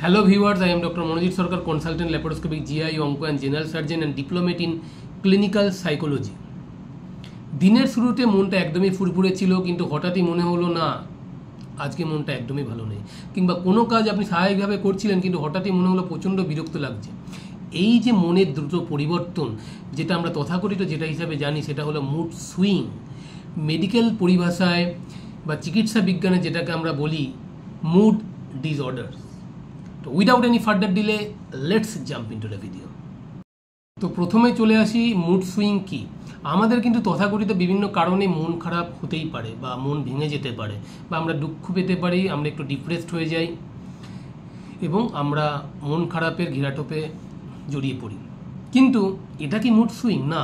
Hello viewers, I am Dr. Monojit Sarkar, consultant laparoscopic GI, onco and general surgeon and diplomate in clinical psychology. দিনের শুরুতে মনটা একদমই ফুরফুরে ছিল, কিন্তু হঠাৎই মনে হলো না আজকে মনটা একদমই ভালো নেই, কিংবা কোনো কাজ আপনি স্বাভাবিকভাবে করছিলেন কিন্তু হঠাৎই মনে হলো প্রচণ্ড বিরক্ত লাগছে। এই যে মনের দ্রুত পরিবর্তন, যেটা আমরা তথাকথিত যেটা হিসাবে জানি সেটা হলো মুড সুইং। মেডিকেল পরিভাষায় বা চিকিৎসা বিজ্ঞানে যেটাকে আমরা বলি মুড ডিসঅর্ডার। তো without any further delay let's jump into the video. তো প্রথমে চলে আসি মুড সুইং কি। আমাদের কিন্তু তথাকথিত বিভিন্ন কারণে মন খারাপ হতেই পারে, বা মন ভেঙে যেতে পারে, বা আমরা দুঃখ পেতে পারি, আমরা একটু ডিপ্রেসড হয়ে যাই এবং আমরা মন খারাপের ঘেরাটোপে জড়িয়ে পড়ি। কিন্তু এটা কি মুড সুইং? না।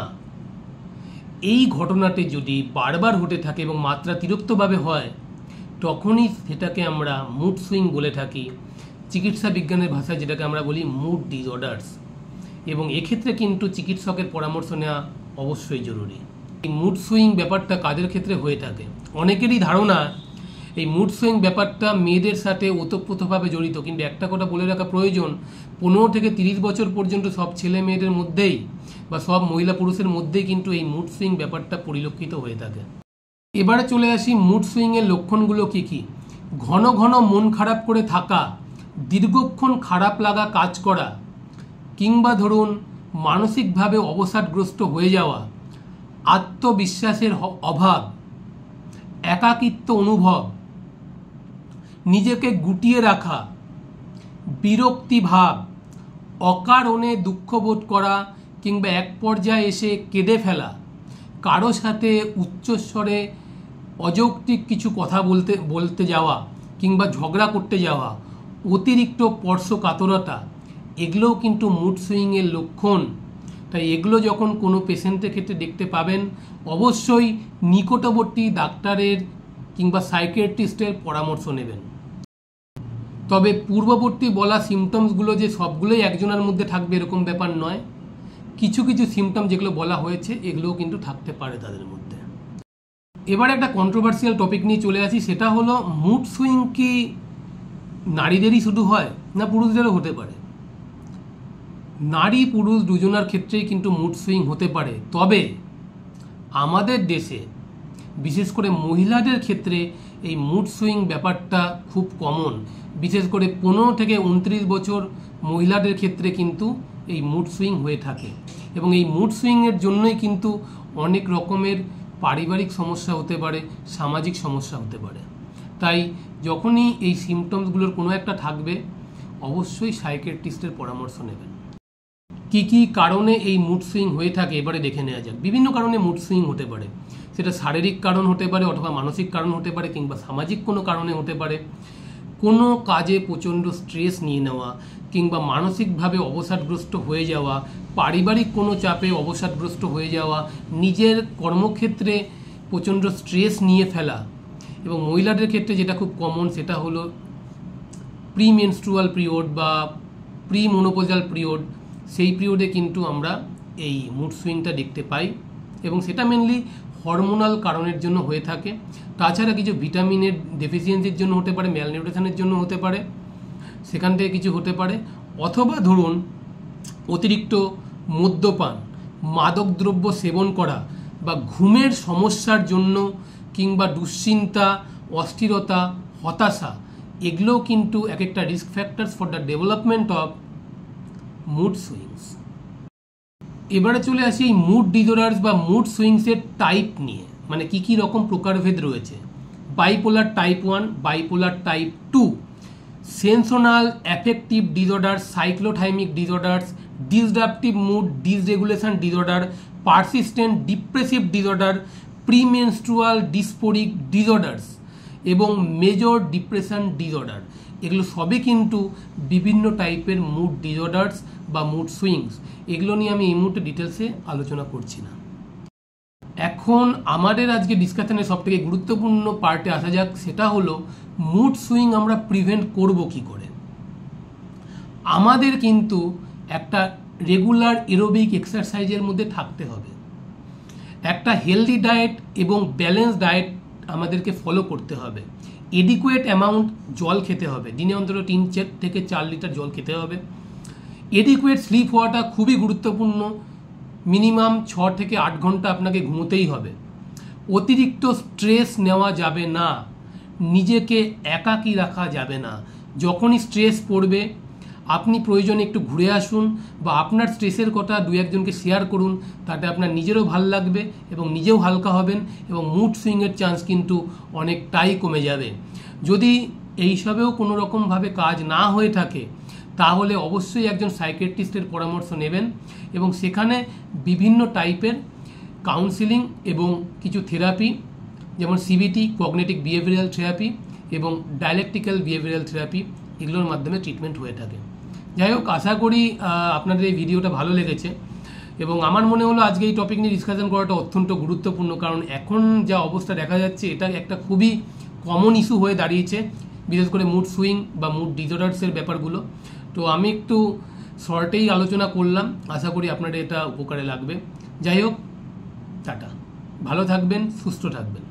এই ঘটনাটি যদি বারবার হতে থাকে এবং মাত্রাতিরিক্তভাবে হয়, তখনই সেটাকে আমরা মুড সুইং বলে থাকি। চিকিৎসা বিজ্ঞানের ভাষায় যেটাকে আমরা বলি মুড ডিসঅর্ডার্স। এবং এক্ষেত্রে কিন্তু চিকিৎসকের পরামর্শ নেওয়া অবশ্যই জরুরি। এই মুড সুইং ব্যাপারটা কাদের ক্ষেত্রে হয়ে থাকে? অনেকেরই ধারণা এই মুড সুইং ব্যাপারটা মেয়েদের সাথে ওতপ্রোতভাবে জড়িত, কিন্তু একটা কথা বলে রাখা প্রয়োজন, 15 থেকে 30 বছর পর্যন্ত সব ছেলে মেয়েদের মধ্যেই বা সব মহিলা পুরুষের মধ্যেই কিন্তু এই মুড সুইং ব্যাপারটা পরিলক্ষিত হয়ে থাকে। এবারে চলে আসি মুড সুইংয়ের লক্ষণগুলো কি কি। ঘন ঘন মন খারাপ করে থাকা, দীর্ঘক্ষণ খারাপ লাগা কাজ করা, কিংবা ধরুন মানসিকভাবে অবসাদগ্রস্ত হয়ে যাওয়া, আত্মবিশ্বাসের অভাব, একাকিত্ব অনুভব, নিজেকে গুটিয়ে রাখা, বিরক্তিভাব, অকারণে দুঃখবোধ করা, কিংবা এক পর্যায়ে এসে কেঁদে ফেলা, কারো সাথে উচ্চস্বরে অযৌক্তিক কিছু কথা বলতে যাওয়া, কিংবা ঝগড়া করতে যাওয়া, অতিরিক্ত স্পর্শকাতরতা, এগুলোও কিন্তু মুড সুইংয়ের লক্ষণ। তাই এগুলো যখন কোনো পেশেন্টের ক্ষেত্রে দেখতে পাবেন, অবশ্যই নিকটবর্তী ডাক্তারের কিংবা সাইকিয়াট্রিস্টের পরামর্শ নেবেন। তবে পূর্ববর্তী বলা সিমটমসগুলো যে সবগুলোই একজনের মধ্যে থাকবে এরকম ব্যাপার নয়। কিছু কিছু সিমটম যেগুলো বলা হয়েছে এগুলোও কিন্তু থাকতে পারে তাদের মধ্যে। এবার একটা কন্ট্রোভার্সিয়াল টপিক নিয়ে চলে আসি, সেটা হলো মুড সুইং কি নারীদেরই শুধু হয় না পুরুষদেরও হতে পারে? নারী পুরুষ দুজনার ক্ষেত্রেই কিন্তু মুড সুইং হতে পারে। তবে আমাদের দেশে বিশেষ করে মহিলাদের ক্ষেত্রে এই মুড সুইং ব্যাপারটা খুব কমন। বিশেষ করে 15 থেকে 29 বছর মহিলাদের ক্ষেত্রে কিন্তু এই মুড সুইং হয়ে থাকে, এবং এই মুড সুইংয়ের জন্যই কিন্তু অনেক রকমের পারিবারিক সমস্যা হতে পারে, সামাজিক সমস্যা হতে পারে। তাই যখনই এই সিমটমসগুলোর কোনো একটা থাকবে, অবশ্যই সাইকিয়াট্রিস্টের পরামর্শ নেবেন। কি কি কারণে এই মুড সুইং হয়ে থাকে এবারে দেখে নেওয়া যাক। বিভিন্ন কারণে মুড সুইং হতে পারে, সেটা শারীরিক কারণ হতে পারে, অথবা মানসিক কারণ হতে পারে, কিংবা সামাজিক কোনো কারণে হতে পারে। কোনো কাজে প্রচণ্ড স্ট্রেস নিয়ে নেওয়া, কিংবা মানসিকভাবে অবসাদগ্রস্ত হয়ে যাওয়া, পারিবারিক কোনো চাপে অবসাদগ্রস্ত হয়ে যাওয়া, নিজের কর্মক্ষেত্রে প্রচণ্ড স্ট্রেস নিয়ে ফেলা, এবং মহিলাদের ক্ষেত্রে যেটা খুব কমন সেটা হলো প্রিমেনস্ট্রুয়াল পিরিয়ড বা প্রিমোনোপজাল পিরিয়ড। সেই পিরিয়ডে কিন্তু আমরা এই মুড সুইংটা দেখতে পাই, এবং সেটা মেনলি হরমোনাল কারণের জন্য হয়ে থাকে। তাছাড়া কিছু ভিটামিনের ডেফিসিয়েন্সির জন্য হতে পারে, ম্যালনিউট্রিশনের জন্য হতে পারে, সেখান থেকে কিছু হতে পারে, অথবা ধরুন অতিরিক্ত মদ্যপান, মাদকদ্রব্য সেবন করা, বা ঘুমের সমস্যার জন্য, কিংবা দুশ্চিন্তা, অস্থিরতা, হতাশা, এগুলোও কিন্তু এক একটা risk factors for the development of mood swings. এবারে চলে আসি এই মুড ডিসঅর্ডার্স বা মুড সুইংসের টাইপ নিয়ে, মানে কি কি রকম প্রকারভেদ রয়েছে। Bipolar type 1, bipolar type 2, seasonal affective disorder, cyclothymic disorders, disruptive mood dysregulation disorder, persistent depressive disorder, premenstrual dysphoric disorders এবং মেজর ডিপ্রেশন ডিসঅর্ডার। এগুলো সবই কিন্তু বিভিন্ন টাইপের মুড ডিসঅর্ডার্স বা মুড সুইংস। এগুলো নিয়ে আমি এই মুহূর্তে ডিটেলসে আলোচনা করছি না। এখন আমাদের আজকে ডিসকাশনের সবথেকে গুরুত্বপূর্ণ পার্টে আসা যাক, সেটা হলো মুড সুইং আমরা প্রিভেন্ট করব কি করে। আমাদের কিন্তু একটা রেগুলার এরোবিক এক্সারসাইজের মধ্যে থাকতে হবে, একটা হেলদি ডায়েট এবং ব্যালেন্স ডায়েট আমাদেরকে ফলো করতে হবে। এডিকুয়েট অ্যামাউন্ট জল খেতে হবে, দিনে অন্তত 3 থেকে 4 লিটার জল খেতে হবে। এডিকুয়েট স্লিপ হওয়াটা খুবই গুরুত্বপূর্ণ, মিনিমাম 6 থেকে 8 ঘন্টা আপনাকে ঘুমোতেই হবে। অতিরিক্ত স্ট্রেস নেওয়া যাবে না, নিজেকে একাকী রাখা যাবে না। যখনই স্ট্রেস পড়বে আপনি প্রয়োজনে একটু ঘুরে আসুন বা আপনার স্ট্রেসের কথা 2-1 জনকে শেয়ার করুন, তাতে আপনার নিজেরও ভাল লাগবে এবং নিজেও হালকা হবেন এবং মুড সুইংয়ের চান্স কিন্তু অনেকটাই কমে যাবে। যদি এইসবেও কোনো রকমভাবে কাজ না হয়ে থাকে তাহলে অবশ্যই একজন সাইকিয়াট্রিস্টের পরামর্শ নেবেন এবং সেখানে বিভিন্ন টাইপের কাউন্সিলিং এবং কিছু থেরাপি যেমন সিবিটি, কগনিটিভ বিহেভিয়ারাল থেরাপি এবং ডায়ালেকটিক্যাল বিহেভিয়ারাল থেরাপি, এগুলোর মাধ্যমে ট্রিটমেন্ট হয়ে থাকে। যাই হোক, আশা করি আপনাদের এই ভিডিওটা ভালো লেগেছে এবং আমার মনে হলো আজকে এই টপিক নিয়ে ডিসকাশন করাটা অত্যন্ত গুরুত্বপূর্ণ, কারণ এখন যা অবস্থা দেখা যাচ্ছে এটা একটা খুবই কমন ইস্যু হয়ে দাঁড়িয়েছে, বিশেষ করে মুড সুইং বা মুড ডিসঅর্ডার্সের ব্যাপারগুলো। তো আমি একটু শর্টেই আলোচনা করলাম, আশা করি আপনাদের এটা উপকারে লাগবে। যাই হোক, টাটা, ভালো থাকবেন, সুস্থ থাকবেন।